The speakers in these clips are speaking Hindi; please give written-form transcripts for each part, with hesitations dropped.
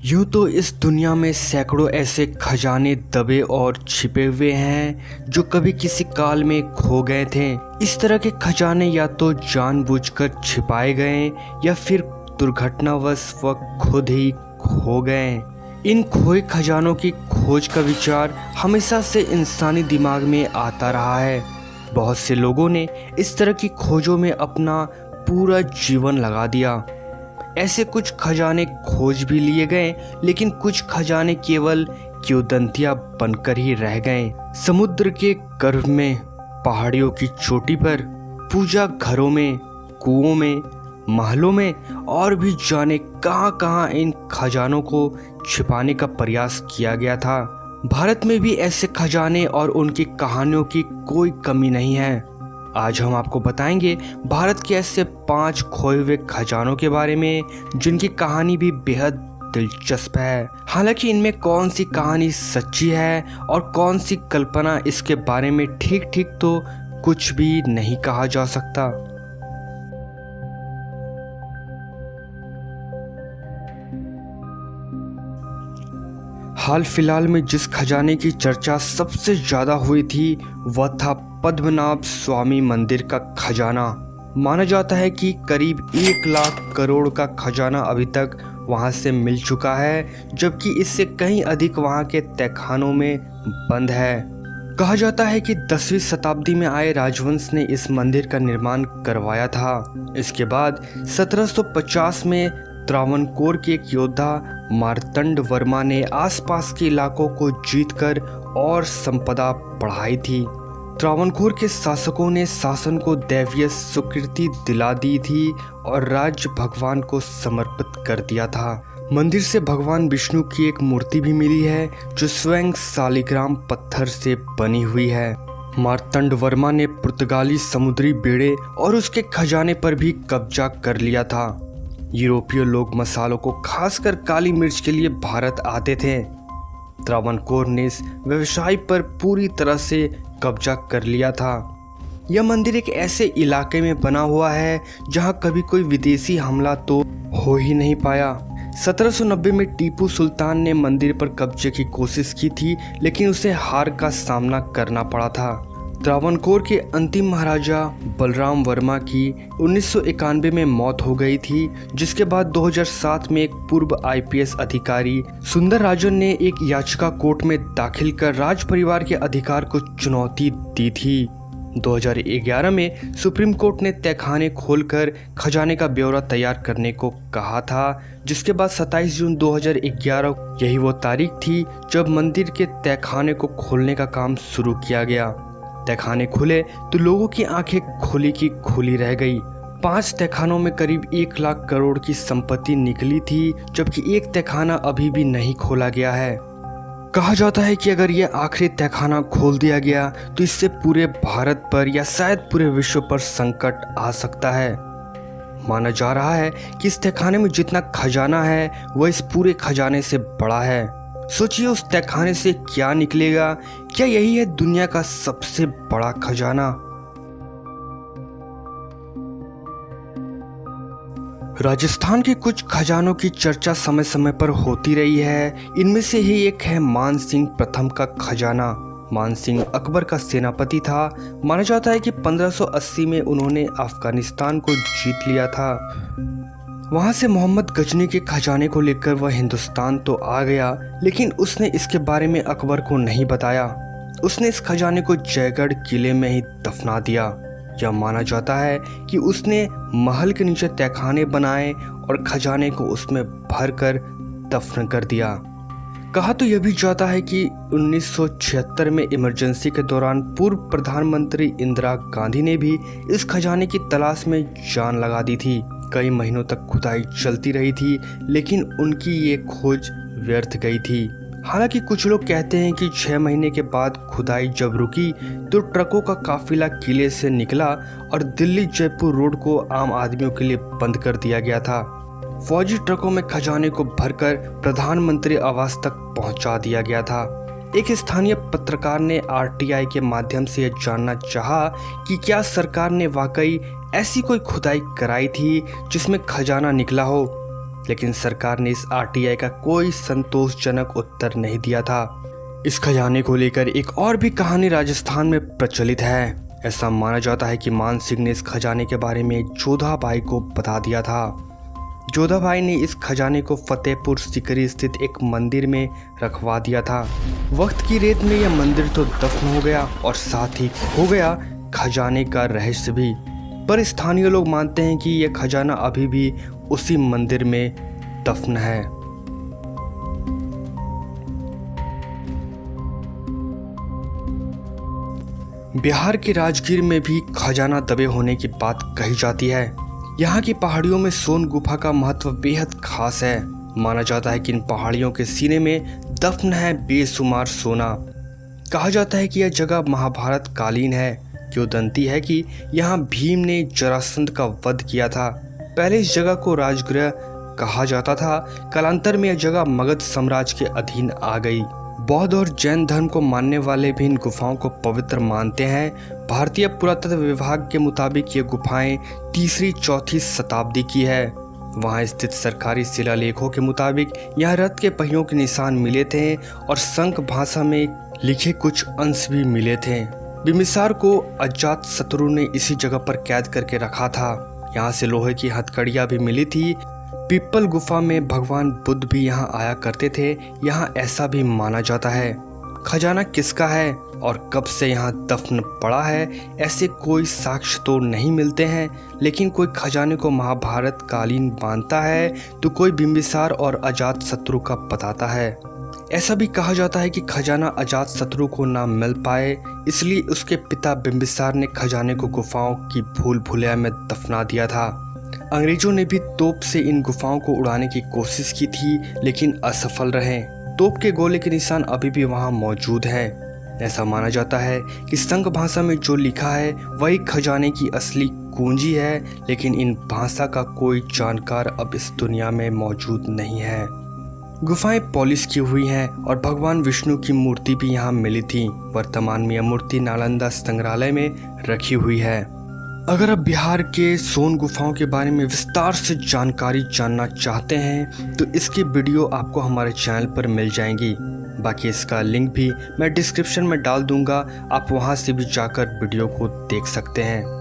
यूँ तो इस दुनिया में सैकड़ों ऐसे खजाने दबे और छिपे हुए हैं जो कभी किसी काल में खो गए थे। इस तरह के खजाने या तो जानबूझकर छिपाए गए या फिर दुर्घटनावश वह खुद ही खो गए। इन खोए खजानों की खोज का विचार हमेशा से इंसानी दिमाग में आता रहा है। बहुत से लोगों ने इस तरह की खोजों में अपना पूरा जीवन लगा दिया। ऐसे कुछ खजाने खोज भी लिए गए, लेकिन कुछ खजाने केवल किंवदंतियां बनकर ही रह गए। समुद्र के गर्भ में, पहाड़ियों की चोटी पर, पूजा घरों में, कुओं में, महलों में और भी जाने कहां कहां इन खजानों को छिपाने का प्रयास किया गया था। भारत में भी ऐसे खजाने और उनकी कहानियों की कोई कमी नहीं है। आज हम आपको बताएंगे भारत के ऐसे 5 खोए हुए खजानों के बारे में जिनकी कहानी भी बेहद दिलचस्प है। हालांकि इनमें कौन सी कहानी सच्ची है और कौन सी कल्पना, इसके बारे में ठीक ठीक तो कुछ भी नहीं कहा जा सकता। हाल फिलहाल में जिस खजाने की चर्चा सबसे ज्यादा हुई थी वह था पद्मनाभ स्वामी मंदिर का खजाना। माना जाता है कि करीब 1 लाख करोड़ का खजाना अभी तक वहां से मिल चुका है, जबकि इससे कहीं अधिक वहां के तहखानों में बंद है। कहा जाता है कि 10वीं शताब्दी में आए राजवंश ने इस मंदिर का निर्माण करवाया था। इसके बाद 1750 में त्रावणकोर के एक योद्धा मार्तंड वर्मा ने आसपास के इलाकों को जीतकर और संपदा बढ़ाई थी। त्रावणकोर के शासकों ने शासन को दैवीय स्वीकृति दिला दी थी और राज्य भगवान को समर्पित कर दिया था। मंदिर से भगवान विष्णु की एक मूर्ति भी मिली है जो स्वयं शालिग्राम पत्थर से बनी हुई है। मार्तंड वर्मा ने पुर्तगाली समुद्री बेड़े और उसके खजाने पर भी कब्जा कर लिया था। यूरोपीय लोग मसालों को, खासकर काली मिर्च के लिए भारत आते थे। त्रावणकोर ने इस व्यवसाय पर पूरी तरह से कब्जा कर लिया था। यह मंदिर एक ऐसे इलाके में बना हुआ है जहां कभी कोई विदेशी हमला तो हो ही नहीं पाया। 1790 में टीपू सुल्तान ने मंदिर पर कब्जे की कोशिश की थी, लेकिन उसे हार का सामना करना पड़ा था। त्रावणकोर के अंतिम महाराजा बलराम वर्मा की 1991 में मौत हो गई थी, जिसके बाद 2007 में एक पूर्व आईपीएस अधिकारी सुंदर राजन ने एक याचिका कोर्ट में दाखिल कर राज परिवार के अधिकार को चुनौती दी थी। 2011 में सुप्रीम कोर्ट ने तहखाने खोलकर खजाने का ब्यौरा तैयार करने को कहा था, जिसके बाद 27 जून 2011 यही वो तारीख थी जब मंदिर के तहखाने को खोलने का काम शुरू किया गया। तहखाने खुले तो लोगों की आंखें खुली की खुली रह गई। 5 तहखानों में करीब 1 लाख करोड़ की संपत्ति निकली थी, जबकि एक तहखाना अभी भी नहीं खोला गया है। कहा जाता है कि अगर यह आखिरी तहखाना खोल दिया गया तो इससे पूरे भारत पर या शायद पूरे विश्व पर संकट आ सकता है। माना जा रहा है कि इस तहखाने में जितना खजाना है वह इस पूरे खजाने से बड़ा है। सोचिए उस तहखाने से क्या निकलेगा। क्या यही है दुनिया का सबसे बड़ा खजाना? राजस्थान के कुछ खजानों की चर्चा समय समय पर होती रही है। इनमें से ही एक है मानसिंह प्रथम का खजाना। मानसिंह अकबर का सेनापति था। माना जाता है कि 1580 में उन्होंने अफगानिस्तान को जीत लिया था। वहां से मोहम्मद गजनी के खजाने को लेकर वह हिंदुस्तान तो आ गया, लेकिन उसने इसके बारे में अकबर को नहीं बताया। उसने इस खजाने को जयगढ़ किले में ही दफना दिया। यह माना जाता है कि उसने महल के नीचे तहखाने बनाए और खजाने को उसमें भरकर दफन कर दिया। कहा तो यह भी जाता है कि 1976 में इमरजेंसी के दौरान पूर्व प्रधानमंत्री इंदिरा गांधी ने भी इस खजाने की तलाश में जान लगा दी थी। कई महीनों तक खुदाई चलती रही थी, लेकिन उनकी ये खोज व्यर्थ गई थी। हालांकि कुछ लोग कहते हैं कि 6 महीने के बाद खुदाई जब रुकी तो ट्रकों का काफिला किले से निकला और दिल्ली जयपुर रोड को आम आदमियों के लिए बंद कर दिया गया था। फौजी ट्रकों में खजाने को भरकर प्रधानमंत्री आवास तक पहुंचा दिया गया था। एक स्थानीय पत्रकार ने आरटीआई के माध्यम से यह जानना चाहा कि क्या सरकार ने वाकई ऐसी कोई खुदाई कराई थी जिसमें खजाना निकला हो। लेकिन सरकार ने इस आरटीआई का कोई संतोषजनक उत्तर नहीं दिया था। इस खजाने को लेकर एक और भी कहानी राजस्थान में प्रचलित है। ऐसा माना जाता है कि मान सिंह ने इस खजाने के बारे में जोधा भाई को बता दिया था। जोधा भाई ने इस खजाने को फतेहपुर सीकरी स्थित एक मंदिर में रखवा दिया था। वक्त की रेत में यह मंदिर तो दफन हो गया और साथ ही खो गया खजाने का रहस्य भी। पर स्थानीय लोग मानते हैं कि यह खजाना अभी भी उसी मंदिर में दफन है। बिहार के राजगीर में भी खजाना दबे होने की बात कही जाती है। यहाँ की पहाड़ियों में सोन गुफा का महत्व बेहद खास है। माना जाता है कि इन पहाड़ियों के सीने में दफन है बेशुमार सोना। कहा जाता है कि यह जगह महाभारत कालीन है। किंवदंती है कि यहाँ भीम ने जरासंध का वध किया था। पहले इस जगह को राजगृह कहा जाता था। कालांतर में यह जगह मगध साम्राज्य के अधीन आ गई। बौद्ध और जैन धर्म को मानने वाले भी इन गुफाओं को पवित्र मानते हैं। भारतीय पुरातत्व विभाग के मुताबिक ये गुफाएं 3री-4ठी शताब्दी की है। वहां स्थित सरकारी शिलालेखों के मुताबिक यहाँ रथ के पहियों के निशान मिले थे और संक भाषा में लिखे कुछ अंश भी मिले थे। बिम्बिसार को अजात शत्रु ने इसी जगह पर कैद करके रखा था। यहाँ से लोहे की हथकड़ियाँ भी मिली थी। पीपल गुफा में भगवान बुद्ध भी यहाँ आया करते थे। यहाँ ऐसा भी माना जाता है। खजाना किसका है और कब से यहाँ दफन पड़ा है, ऐसे कोई साक्ष्य तो नहीं मिलते हैं। लेकिन कोई खजाने को महाभारत कालीन मानता है तो कोई बिम्बिसार और अजात शत्रु का बताता है। ऐसा भी कहा जाता है कि खजाना अजात शत्रु को ना मिल पाए, इसलिए उसके पिता बिम्बिसार ने खजाने को गुफाओं की भूल भुलैया में दफना दिया था। अंग्रेजों ने भी तोप से इन गुफाओं को उड़ाने की कोशिश की थी, लेकिन असफल रहे। तोप के गोले के निशान अभी भी वहां मौजूद हैं। ऐसा माना जाता है कि संक भाषा में जो लिखा है वही खजाने की असली कुंजी है, लेकिन इन भाषा का कोई जानकार अब इस दुनिया में मौजूद नहीं है। गुफाएं पॉलिश की हुई हैं और भगवान विष्णु की मूर्ति भी यहाँ मिली थी। वर्तमान में यह मूर्ति नालंदा संग्रहालय में रखी हुई है। अगर आप बिहार के सोन गुफाओं के बारे में विस्तार से जानकारी जानना चाहते हैं तो इसकी वीडियो आपको हमारे चैनल पर मिल जाएंगी। बाकी इसका लिंक भी मैं डिस्क्रिप्शन में डाल दूंगा, आप वहां से भी जाकर वीडियो को देख सकते हैं।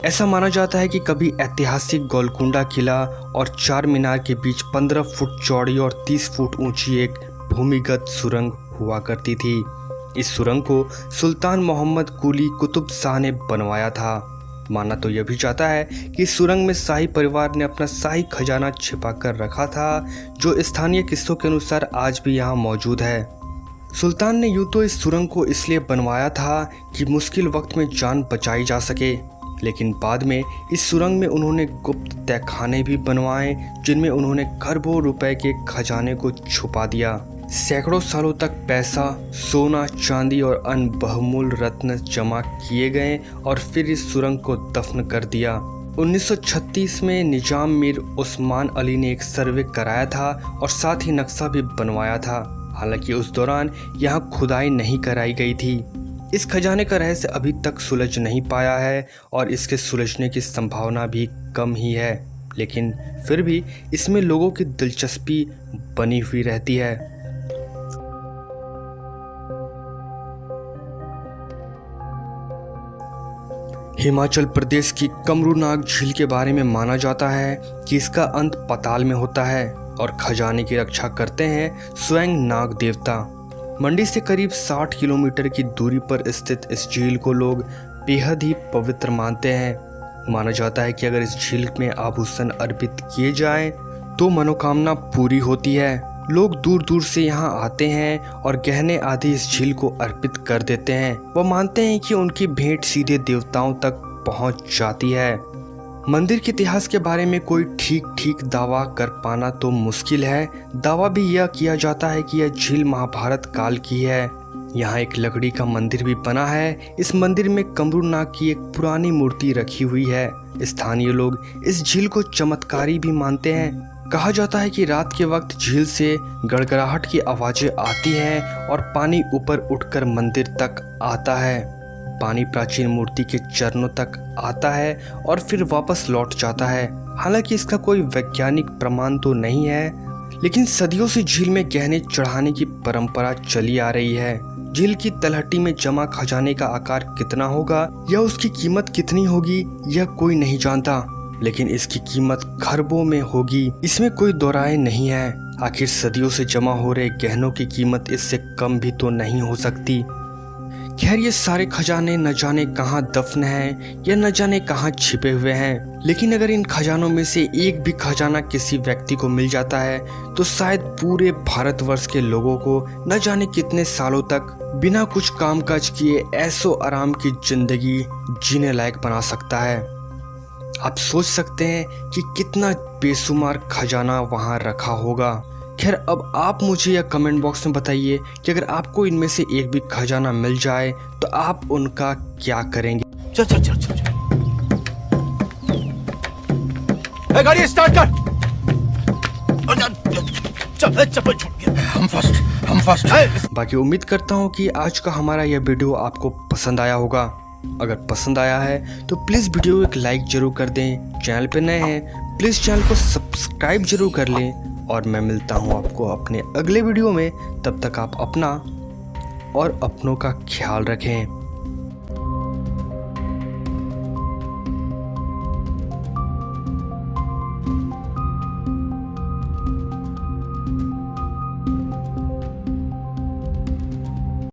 ऐसा माना जाता है कि कभी ऐतिहासिक गोलकुंडा किला और चार मीनार के बीच 15 फुट चौड़ी और 30 फुट ऊंची एक भूमिगत सुरंग हुआ करती थी। इस सुरंग को सुल्तान मोहम्मद कुली कुतुब शाह ने बनवाया था। माना तो यह भी जाता है कि इस सुरंग में शाही परिवार ने अपना शाही खजाना छिपा कर रखा था, जो स्थानीय किस्सों के अनुसार आज भी यहाँ मौजूद है। सुल्तान ने यूं तो इस सुरंग को इसलिए बनवाया था कि मुश्किल वक्त में जान बचाई जा सके, लेकिन बाद में इस सुरंग में उन्होंने गुप्त तहखाने भी बनवाए, जिनमें उन्होंने खरबों रुपए के खजाने को छुपा दिया। सैकड़ों सालों तक पैसा, सोना, चांदी और अन्य बहुमूल्य रत्न जमा किए गए और फिर इस सुरंग को दफन कर दिया। 1936 में निजाम मीर उस्मान अली ने एक सर्वे कराया था और साथ ही नक्शा भी बनवाया था। हालांकि उस दौरान यहाँ खुदाई नहीं कराई गई थी। इस खजाने का रहस्य अभी तक सुलझ नहीं पाया है और इसके सुलझने की संभावना भी कम ही है, लेकिन फिर भी इसमें लोगों की दिलचस्पी बनी हुई रहती है। हिमाचल प्रदेश की कमरूनाग झील के बारे में माना जाता है कि इसका अंत पाताल में होता है और खजाने की रक्षा करते हैं स्वयं नाग देवता। मंडी से करीब 60 किलोमीटर की दूरी पर स्थित इस झील को लोग बेहद ही पवित्र मानते हैं। माना जाता है कि अगर इस झील में आभूषण अर्पित किए जाएं तो मनोकामना पूरी होती है। लोग दूर दूर से यहाँ आते हैं और गहने आदि इस झील को अर्पित कर देते हैं। वो मानते हैं कि उनकी भेंट सीधे देवताओं तक पहुँच जाती है। मंदिर के इतिहास के बारे में कोई ठीक दावा कर पाना तो मुश्किल है। दावा भी यह किया जाता है कि यह झील महाभारत काल की है। यहाँ एक लकड़ी का मंदिर भी बना है। इस मंदिर में कमरूनाग की एक पुरानी मूर्ति रखी हुई है। स्थानीय लोग इस झील को चमत्कारी भी मानते हैं। कहा जाता है कि रात के वक्त झील से गड़गड़ाहट की आवाजें आती हैं और पानी ऊपर उठकर मंदिर तक आता है। पानी प्राचीन मूर्ति के चरणों तक आता है और फिर वापस लौट जाता है। हालांकि इसका कोई वैज्ञानिक प्रमाण तो नहीं है, लेकिन सदियों से झील में गहने चढ़ाने की परंपरा चली आ रही है। झील की तलहटी में जमा खजाने का आकार कितना होगा या उसकी कीमत कितनी होगी यह कोई नहीं जानता, लेकिन इसकी कीमत खरबों में होगी, इसमें कोई दो राय नहीं है। आखिर सदियों से जमा हो रहे गहनों की कीमत इससे कम भी तो नहीं हो सकती। खैर, ये सारे खजाने न जाने कहाँ दफन हैं या न जाने कहाँ छिपे हुए हैं, लेकिन अगर इन खजानों में से एक भी खजाना किसी व्यक्ति को मिल जाता है तो शायद पूरे भारतवर्ष के लोगों को न जाने कितने सालों तक बिना कुछ कामकाज किए ऐसो आराम की जिंदगी जीने लायक बना सकता है। आप सोच सकते हैं कि कितना बेशुमार खजाना वहाँ रखा होगा। खैर, अब आप मुझे या कमेंट बॉक्स में बताइए कि अगर आपको इनमें से एक भी खजाना मिल जाए तो आप उनका क्या करेंगे। चल चल चल चल गाड़ी स्टार्ट कर। चल चप्पल छूट गया। हम फर्स्ट। बाकी उम्मीद करता हूँ कि आज का हमारा यह वीडियो आपको पसंद आया होगा। अगर पसंद आया है तो प्लीज़ वीडियो को एक लाइक जरूर कर दें। चैनल पे नए हैं प्लीज़ चैनल को सब्सक्राइब जरूर कर लें, और मैं मिलता हूँ आपको अपने अगले वीडियो में। तब तक आप अपना और अपनों का ख्याल रखें।